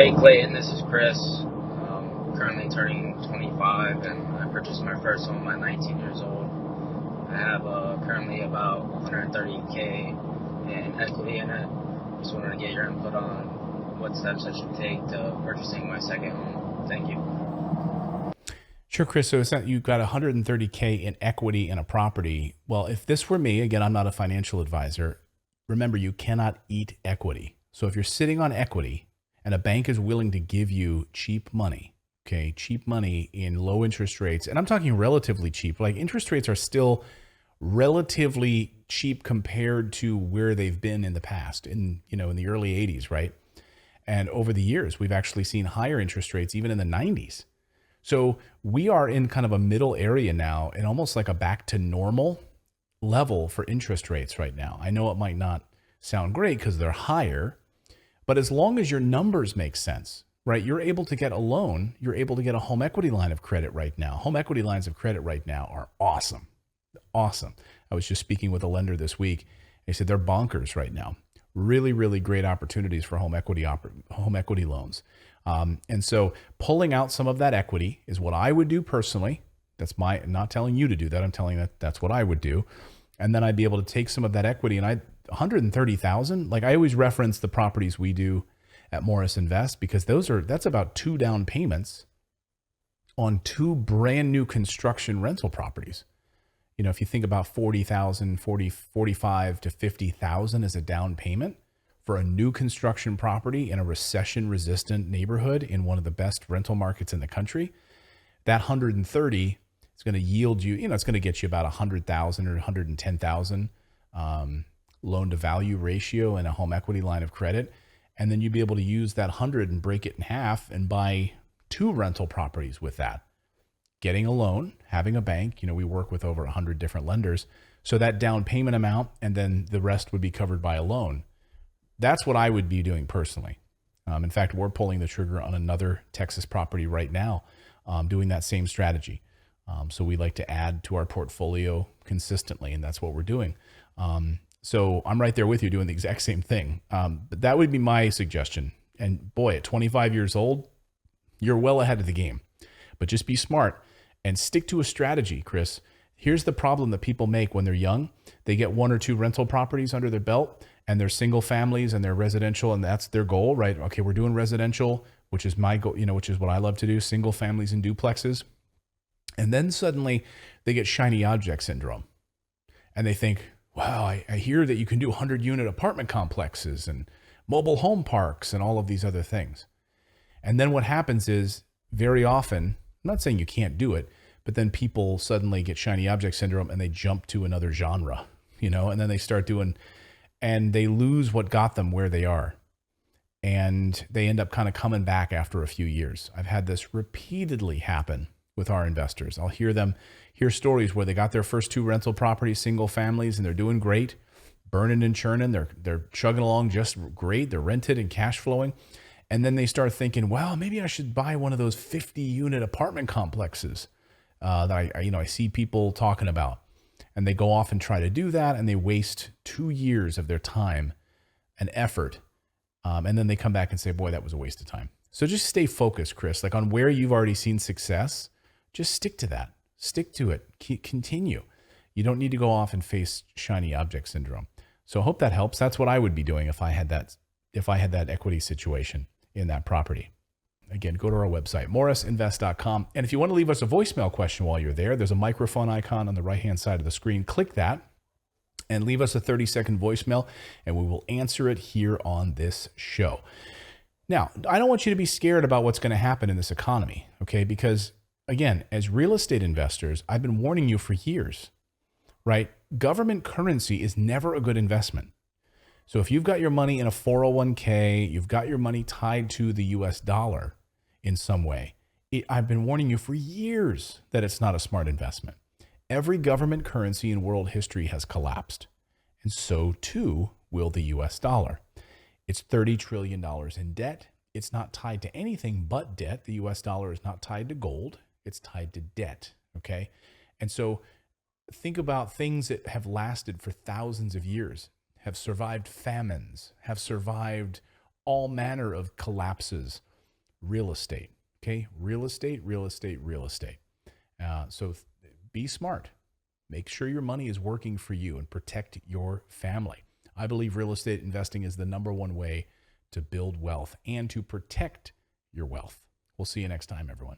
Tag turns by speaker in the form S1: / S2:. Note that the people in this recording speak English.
S1: Hey Clayton, this is Chris. Currently turning 25, and I purchased my first home at 19 years old. I have currently about 130K in equity in it. Just wanted to get your input on what steps I should take to purchasing my second home. Thank you.
S2: Sure, Chris. So it's not, you've got 130K in equity in a property. Well, if this were me, again, I'm not a financial advisor. Remember, you cannot eat equity. So if you're sitting on equity and a bank is willing to give you cheap money, okay, cheap money in low interest rates, and I'm talking relatively cheap, like interest rates are still relatively cheap compared to where they've been in the past, in the early 80s, right? And over the years, we've actually seen higher interest rates, even in the 90s. So we are in kind of a middle area now, and almost like a back to normal level for interest rates right now. I know it might not sound great because they're higher, but as long as your numbers make sense, right? You're able to get a loan. You're able to get a home equity line of credit right now. Home equity lines of credit right now are awesome. Awesome. I was just speaking with a lender this week. They said they're bonkers right now. Really, really great opportunities for home equity loans. And so pulling out some of that equity is what I would do personally. I'm not telling you to do that. I'm telling you that's what I would do. And then I'd be able to take some of that equity, and 130,000, like I always reference the properties we do at Morris Invest, because that's about 2 down payments on 2 brand new construction rental properties. If you think about 40,000, 45 to 50,000 as a down payment for a new construction property in a recession resistant neighborhood in one of the best rental markets in the country, that 130 is going to yield you, it's going to get you about 100,000 or 110,000 loan to value ratio in a home equity line of credit. And then you'd be able to use that 100 and break it in half and buy 2 rental properties with that. Getting a loan, having a bank, we work with over 100 different lenders. So that down payment amount, and then the rest would be covered by a loan. That's what I would be doing personally. In fact, we're pulling the trigger on another Texas property right now, doing that same strategy. So we like to add to our portfolio consistently, and that's what we're doing. So I'm right there with you doing the exact same thing. But that would be my suggestion. And boy, at 25 years old, you're well ahead of the game. But just be smart and stick to a strategy, Chris. Here's the problem that people make when they're young. They get 1 or 2 rental properties under their belt, and they're single families and they're residential, and that's their goal, right? Okay, we're doing residential, which is my goal, which is what I love to do, single families and duplexes. And then suddenly they get shiny object syndrome. And they think, wow, I hear that you can do 100-unit apartment complexes and mobile home parks and all of these other things. And then what happens is, very often, I'm not saying you can't do it, but then people suddenly get shiny object syndrome and they jump to another genre, and then they start doing, and they lose what got them where they are. And they end up kind of coming back after a few years. I've had this repeatedly happen with our investors. I'll hear stories where they got their first 2 rental properties, single families, and they're doing great, burning and churning. They're chugging along just great. They're rented and cash flowing. And then they start thinking, well, maybe I should buy one of those 50-unit apartment complexes that I see people talking about. And they go off and try to do that, and they waste 2 years of their time and effort. And then they come back and say, boy, that was a waste of time. So just stay focused, Chris, like on where you've already seen success. Just stick to that. Stick to it. Continue. You don't need to go off and face shiny object syndrome. So I hope that helps. That's what I would be doing if I had that equity situation in that property. Again, go to our website, morrisinvest.com. And if you want to leave us a voicemail question while you're there, there's a microphone icon on the right-hand side of the screen. Click that and leave us a 30-second voicemail, and we will answer it here on this show. Now, I don't want you to be scared about what's going to happen in this economy, okay? Because, again, as real estate investors, I've been warning you for years, right? Government currency is never a good investment. So if you've got your money in a 401k, you've got your money tied to the US dollar in some way, I've been warning you for years that it's not a smart investment. Every government currency in world history has collapsed, and so too will the US dollar. It's $30 trillion in debt. It's not tied to anything but debt. The US dollar is not tied to gold. It's tied to debt, okay? And so think about things that have lasted for thousands of years, have survived famines, have survived all manner of collapses real estate. Okay, real estate, real estate, real estate. So be smart. Make sure your money is working for you and protect your family. I believe real estate investing is the number one way to build wealth and to protect your wealth. We'll see you next time, everyone.